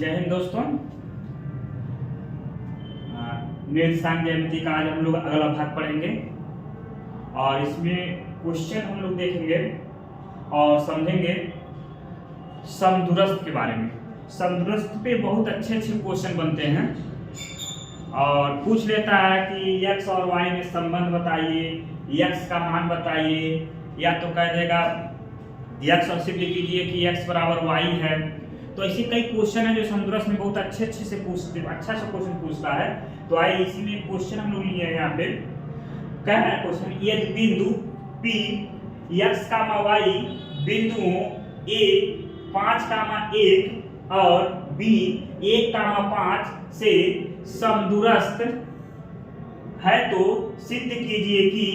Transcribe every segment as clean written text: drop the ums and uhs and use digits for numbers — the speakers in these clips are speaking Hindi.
जय हिंद दोस्तों। निर्देशांक ज्यामिति का आज हम लोग अगला भाग पढ़ेंगे और इसमें क्वेश्चन हम लोग देखेंगे और समझेंगे समदूरस्थ के बारे में। समदूरस्थ पे बहुत अच्छे अच्छे क्वेश्चन बनते हैं और पूछ लेता है कि x और y में संबंध बताइए, x का मान बताइए, या तो कह देगा x और सिद्ध कीजिए कि x बराबर y है। तो ऐसे कई क्वेश्चन है जो समदूरस्थ में बहुत अच्छे से पूछते, अच्छा सा क्वेश्चन पूछता है। तो आइए इसी में क्वेश्चन हम लोग लिए हैं। यहाँ पे क्या है क्वेश्चन, यदि बिंदु P x, y बिंदुओं A 5, 1 और B 1, 5 से समदूरस्थ है तो सिद्ध कीजिए कि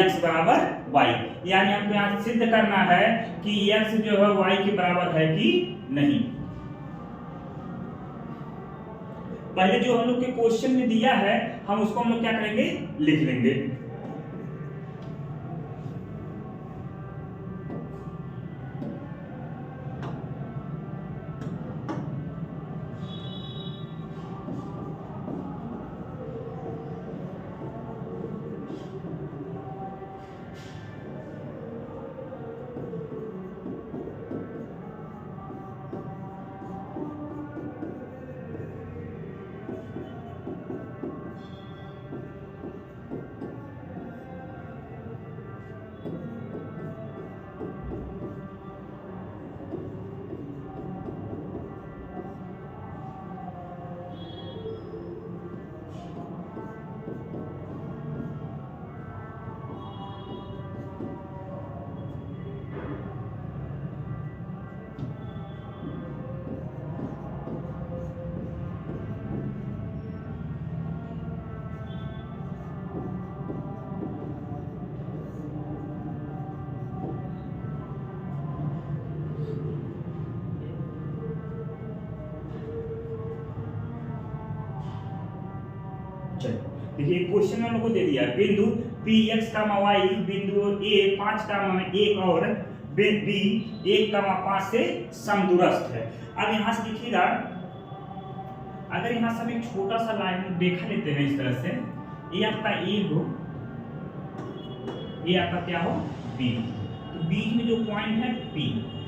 x बराबर y। यानी हमको यहाँ सिद्ध करना है कि x जो है y के बराबर है कि नहीं। पहले जो हम लोग के क्वेश्चन में दिया है हम उसको हम लोग क्या करेंगे, लिख लेंगे। देखिए क्वेश्चन में लोगों को दे दिया है बिंदु P x, y बिंदु A 5, 1 और B 1, 5 से समदूरस्थ है। अब यहाँ से देखिएगा, अगर यहाँ से हम एक छोटा सा लाइन देखा लेते हैं इस तरह से, ये आपका A हो, ये आपका क्या हो B, तो बीच में जो पॉइंट है P,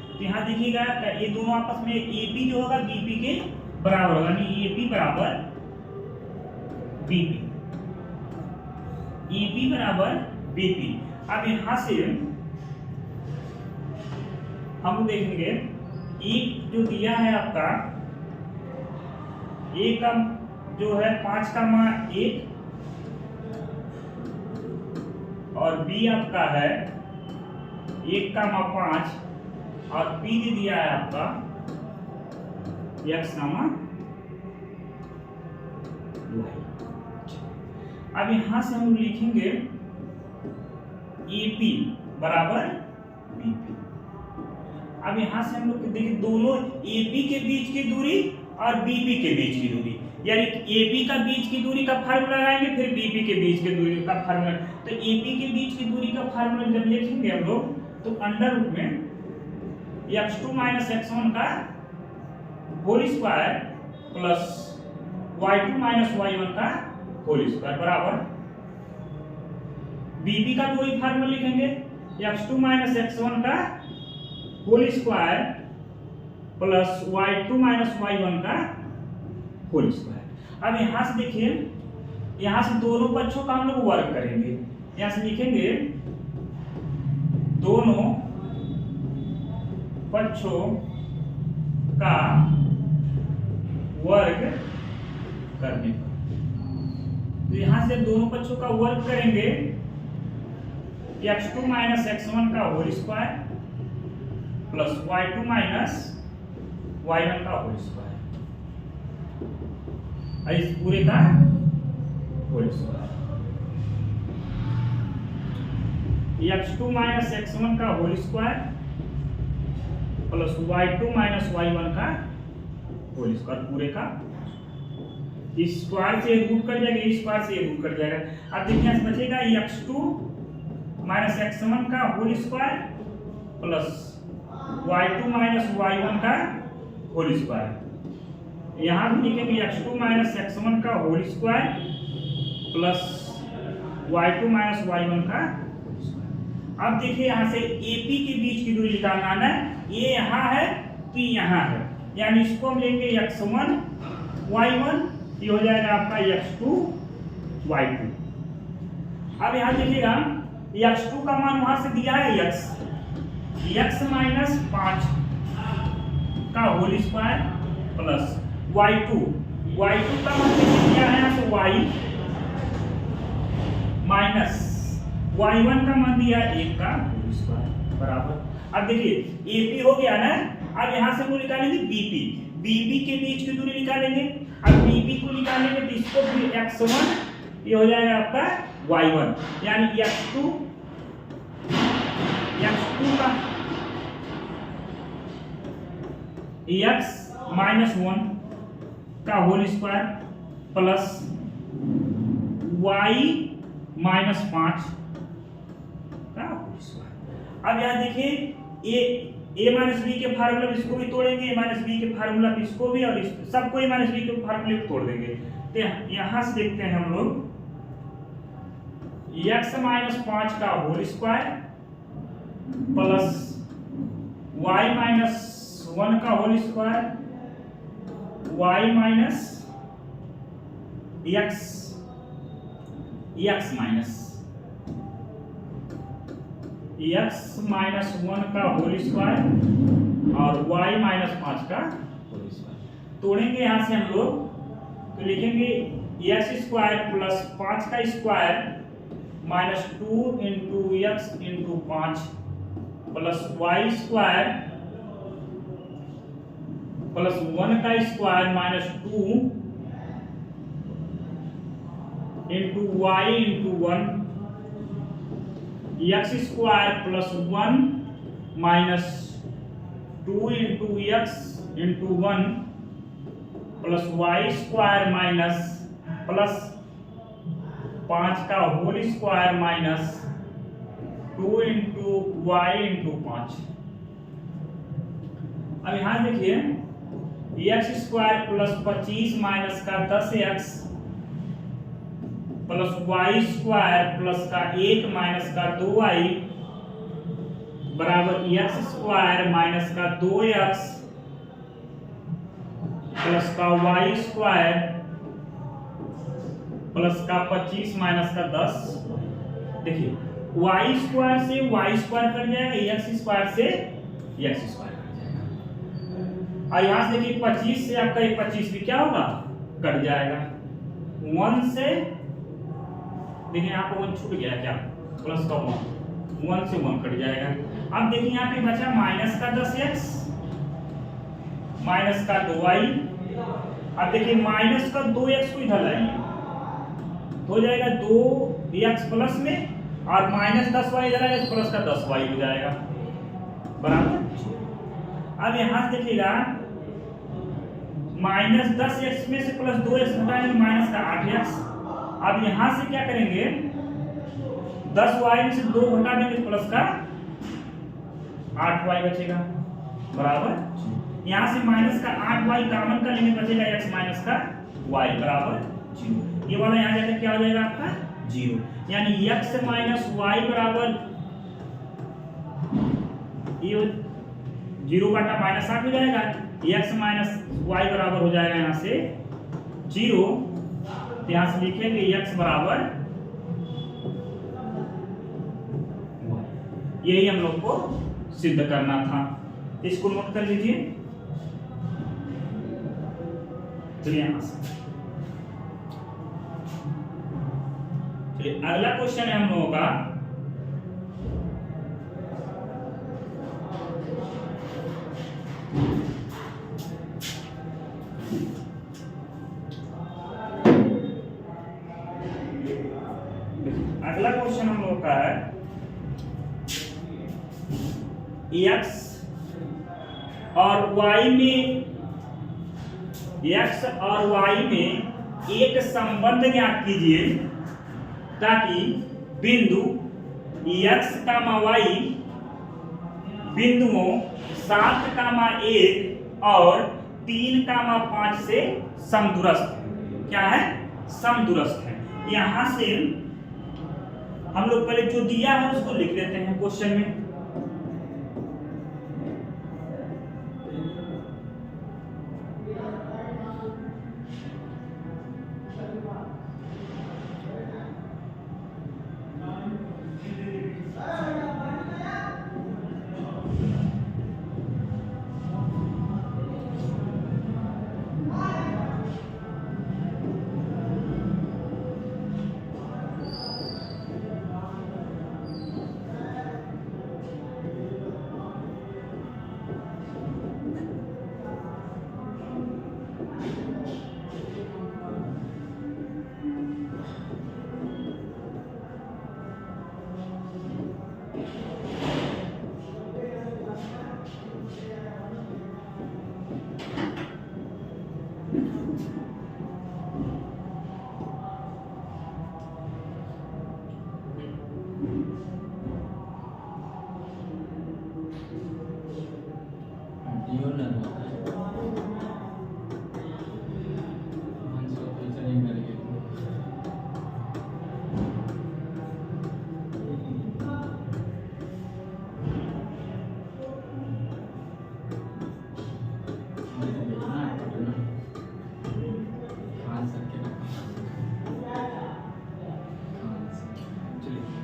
तो यहाँ देखिएगा ये दोनों आपस में AP जो होगा BP के बराबर होगा, यानी AP बराबर BP, EP बराबर BP। अब यहाँ से हम देखेंगे एक जो दिया है आपका A का जो है 5, 1 और B आपका है 1, 5 और P दे दिया है आपका x, y। अब यहां से हम लिखेंगे AP बराबर BP। अब यहां से हम लोग देखिए दोनों AP के बीच की दूरी और BP के बीच की दूरी, यानी AP का बीच की दूरी का फार्मूला लगाएंगे, फिर BP के बीच की दूरी का फार्मूला। तो AP के बीच की दूरी का फार्मूला जब लिखेंगे हम लोग तो अंडर रूट में x2 - x1 का whole square plus y2 - y1 का होल स्क्वायर बराबर बीबी का वही फार्मूला लिखेंगे x2 - x1 का whole square plus y2 - y1 का होल स्क्वायर। अब यहां से देखिए, यहां से दोनों पक्षों का हम लोग वर्ग करेंगे। यहां से लिखेंगे दोनों पक्षों का वर्ग करने पर, तो यहां से दोनों पक्षों का वर्ग करेंगे x2 - x1 का whole square plus y2 - y1 का होल स्क्वायर, इस पूरे का होल स्क्वायर, x2 - x1 का whole square plus y2 - y1 का होल स्क्वायर पूरे का। इस स्क्वायर से रूट कट जाएगा, इस स्क्वायर से रूट कट जाएगा। अब देखिए यहाँ से बचेगा x2 - x1 का whole square plus y2 - y1 का होल स्क्वायर यहाँ भी लिखेंगे x2 माइनस x1 का whole square plus y2 minus y1 का। अब देखिए यहाँ से AP के बीच की दूरी निकालना है, A यहाँ है, P यहाँ है, यानी इसको हम लेंगे x1 y1, ये हो जाएगा आपका x2 y2। अब यहाँ देखिएगा x2 का मान वहां से दिया है x माइनस 5 का होल स्क्वायर प्लस y2 का मान दिया है यहाँ से y माइनस y1 का मान दिया है 1 का होल स्क्वायर बराबर। अब देखिए AP हो गया ना, अब यहाँ से वो निकालेंगे BP के बीच की दूरी निकालेंगे। अब BP को निकालेंगे तो इसको भी x1, ये हो जाएगा आपका y1, यानी x2 का x माइनस 1 का whole square plus y minus 5 का होल स्क्वायर। अब यहाँ देखिए a माइनस बी के फार्मूला इसको भी तोड़ेंगे, a माइनस बी के फार्मूला इसको भी, और सबको a माइनस बी के फार्मूले को तोड़ देंगे। तो यहाँ से देखते हैं हम लोग x माइनस 5 का whole square plus y minus 1 का whole square, y minus x minus 1 का होल स्क्वायर और y माइनस 5 का होल स्क्वायर। तोड़ेंगे यहाँ से हम लोग तो लिखेंगे x स्क्वायर प्लस 5 का square minus 2 into x into 5 plus y square plus 1 का square minus 2 into y into 1 x square plus 1 minus 2 into x into 1 plus y square minus plus 5 का whole square minus 2 into y into 5। अब यहाँ देखिए x स्क्वायर प्लस 25 माइनस का 10x plus y square plus का 1 माइनस का 2y बराबर x स्क्वायर माइनस का 2x प्लस का y स्क्वायर प्लस का 25 माइनस का 10। देखिए y स्क्वायर से y स्क्वायर कट जाएगा, x स्क्वायर से x स्क्वायर कट जाएगा। और यहाँ से देखिए 25 से आपका 25 भी क्या होगा, कट जाएगा। 1 से देखिए यहाँ पर 1 छूट गया क्या, प्लस का 1 से 1 कट जाएगा। अब देखिए यहाँ पे बचा माइनस का 10x माइनस का 2y। अब देखिए माइनस का 2x को इधर लाएंगे तो हो जाएगा 2x प्लस में, और माइनस 10y इधर आएगा तो प्लस का 10y हो जाएगा बराबर। अब यहाँ से देखिएगा माइनस 10x में से प्लस 2x घटाएंगे माइनस का 8x। अब यहां से क्या करेंगे 10y में से 2 घटा देंगे प्लस का 8y बचेगा बराबर। यहां से माइनस का 8y कॉमन का लेंगे, बचेगा x माइनस का y बराबर 0। ये वाला यहां जाकर क्या हो जाएगा आपका 0, यानी x माइनस y बराबर ये 0 बटा माइनस 8 हो जाएगा, x माइनस y बराबर हो जाएगा यहां से 0। यहां से लिखेंगे x बराबर, यही हम लोग को सिद्ध करना था, इसको नोट कर लीजिए। चलिए यहां से चलिए अगला क्वेश्चन है हम लोगों का अगला क्वेश्चन हम लोग का है x और y में एक संबंध ज्ञात कीजिए ताकि बिंदु x, y बिंदुओं 7, 1 और 3, 5 से समदूरस्थ है। क्या है? समदूरस्थ है। यहां से हम लोग पहले जो दिया है उसको लिख लेते हैं क्वेश्चन में।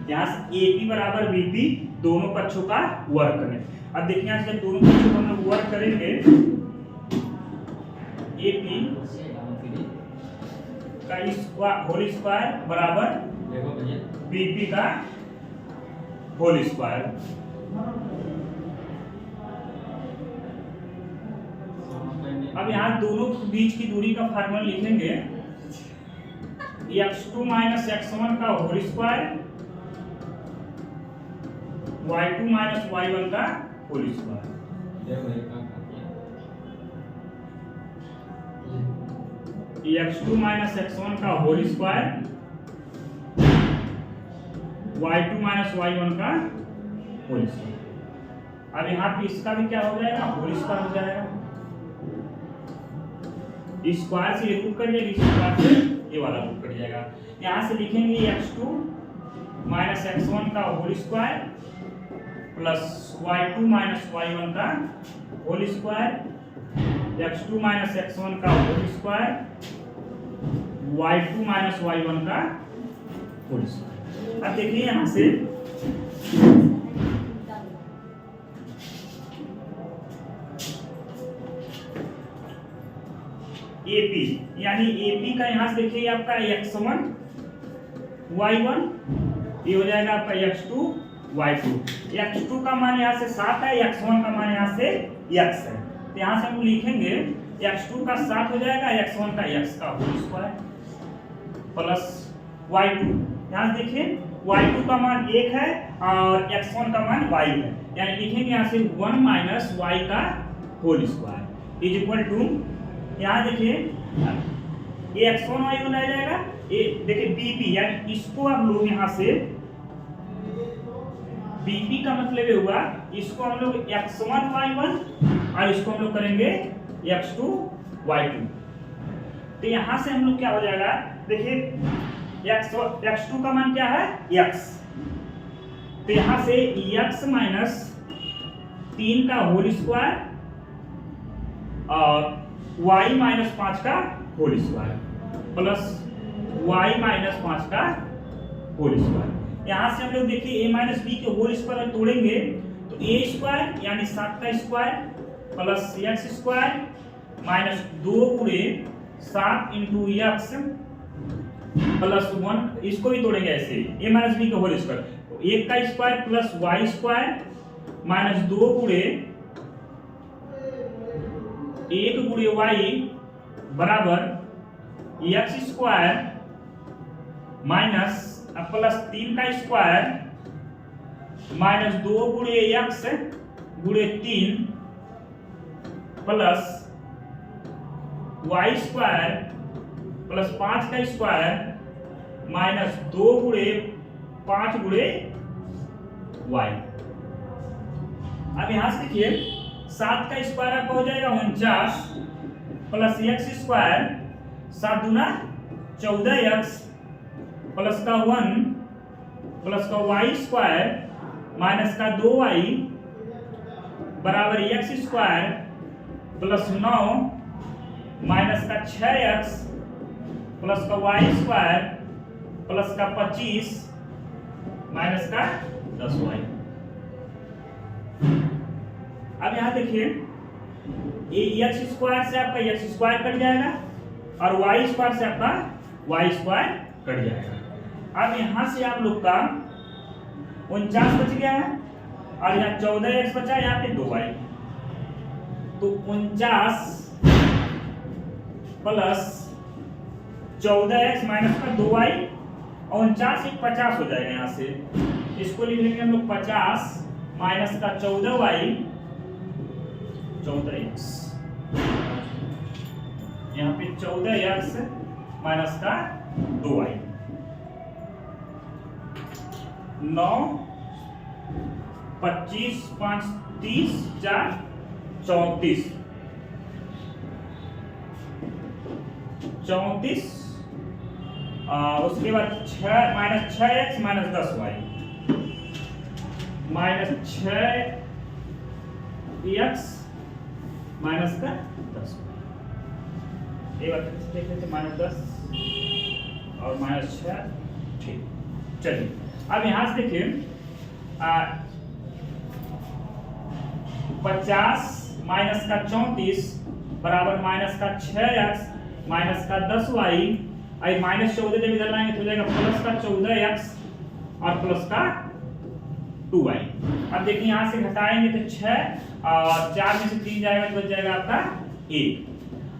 यहाँ से AP बराबर BP दोनों पक्षों का वर्ग करें। अब देखिए यहाँ से दोनों पक्षों का हम लोग वर्ग करेंगे, AP का होल स्क्वायर बराबर BP का होल स्क्वायर। अब यहाँ दोनों के बीच की दूरी का फार्मूला लिखेंगे, x2 माइनस x1 का whole square, y2 minus y1 का whole square. x2 minus x1 का whole square, y2 minus y1 का होल स्क्वायर। अब यहाँ पे इसका भी क्या हो जाएगा? होल स्क्वायर हो जाएगा। स्क्वायर से ये रूट कट जाएगा, स्क्वायर से ये वाला रूट कट जाएगा। यहाँ से लिखेंगे x2 माइनस x1 का whole square plus y2 minus y1 का whole square, x2 minus x1 का whole square, y2 minus y1 का होल स्क्वायर। अब देखिए यहाँ से AP, यानी AP का यहाँ से देखिए आपका x1 y1, ये हो जाएगा आपका x2 y2। x2 का मान यहाँ से 7 है, x1 का मान यहाँ से x है, तो यहाँ से हम लिखेंगे x2 का 7 हो जाएगा, x1 का x का होल स्क्वायर प्लस y2। यहाँ से देखिए y2 का मान 1 है और x1 का मान y है, यानी लिखेंगे यहाँ से 1 माइनस y का whole square is equal to, यहाँ देखिए ये x1 y1 आ जाएगा, ये देखिए BP, यानी इसको आप लोग यहाँ से BP का मतलब ये हुआ, इसको हम लोग x1 y1 और इसको हम लोग करेंगे x2 y2। तो यहाँ से हम लोग क्या हो जाएगा, देखिए x2 का मान क्या है? x। तो यहाँ से x माइनस 3 का होल स्क्वायर और y माइनस 5 का whole square plus y minus 5 का होल स्क्वायर। यहाँ से हम लोग देखिए a माइनस बी के होल स्क्वायर तोड़ेंगे तो a स्क्वायर यानी 7 का square plus x square minus 2 गुणे 7 इंटू x प्लस 1, इसको भी तोड़ेंगे ऐसे a माइनस बी का होल स्क्वायर, 1 का square plus y square minus 2 गुणे 1 गुणे y बराबर x स्क्वायर माइनस प्लस 3 का स्क्वायर माइनस 2 गुणे x गुणे 3 प्लस y स्क्वायर प्लस 5 का स्क्वायर माइनस 2 गुणे 5 गुणे y। अब यहां से देखिए 7 का स्क्वायर आपका हो जाएगा 49 प्लस एक्स स्क्वायर 7 दूना 14x प्लस का 1 प्लस का वाई स्क्वायर माइनस का 2y बराबर एक्स स्क्वायर प्लस 9 माइनस का 6x प्लस का वाई स्क्वायर प्लस का 25 माइनस का 10y। अब यहां देखिए ये एक्स स्क्वायर से आपका एक्स स्क्वायर कट जाएगा और वाई स्क्वायर से आपका वाई स्क्वायर कट जाएगा। अब यहां से आप लोग का 49 बच गया है और यहाँ 14x बचा, यहाँ पे 2y, तो 49 प्लस 14x माइनस का 2y और 49 एक 50 हो जाएगा। यहाँ से इसको लिख लेंगे हम लोग 50 माइनस का 14y 14x, यहाँ पे 14x माइनस का 2y 9 25 5 30 4 34 34 उसके बाद 6 minus 6x minus 10y minus 6x minus का 10, एक बार देख लेते माइनस 10 और माइनस 6। ठीक, चलिए अब यहां से देखिए 50 माइनस का 34 बराबर माइनस का 6x माइनस का 10y, आई माइनस 14 जब इधर लाएंगे तो हो जाएगा प्लस का 14x और प्लस का 2y। अब देखिए यहां से घटाएंगे तो 6 और 4 में से 3 जाएगा तो बच जाएगा आपका 1।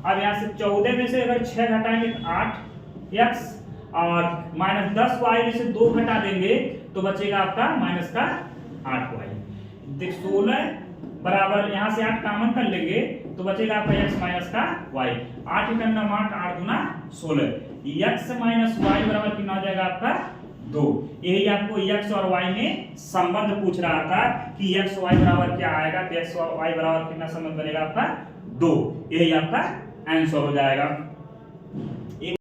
अब यहां से 14 में से अगर 6 घटाएंगे तो 8x और माइनस 10y में से 2 घटा देंगे तो बचेगा आपका माइनस का 8y। देख 16 बराबर यहां से 8 कॉमन कर लेंगे तो बचेगा आपका x माइनस का y। 8 × 9 8 8 दूना 16, x माइनस y बराबर कितना हो जाएगा आपका 2। यही आपको x और y में संबंध पूछ रहा था कि x y बराबर क्या आएगा, तो x और y बराबर कितना संबंध बनेगा आपका 2। यही आपका आंसर हो जाएगा।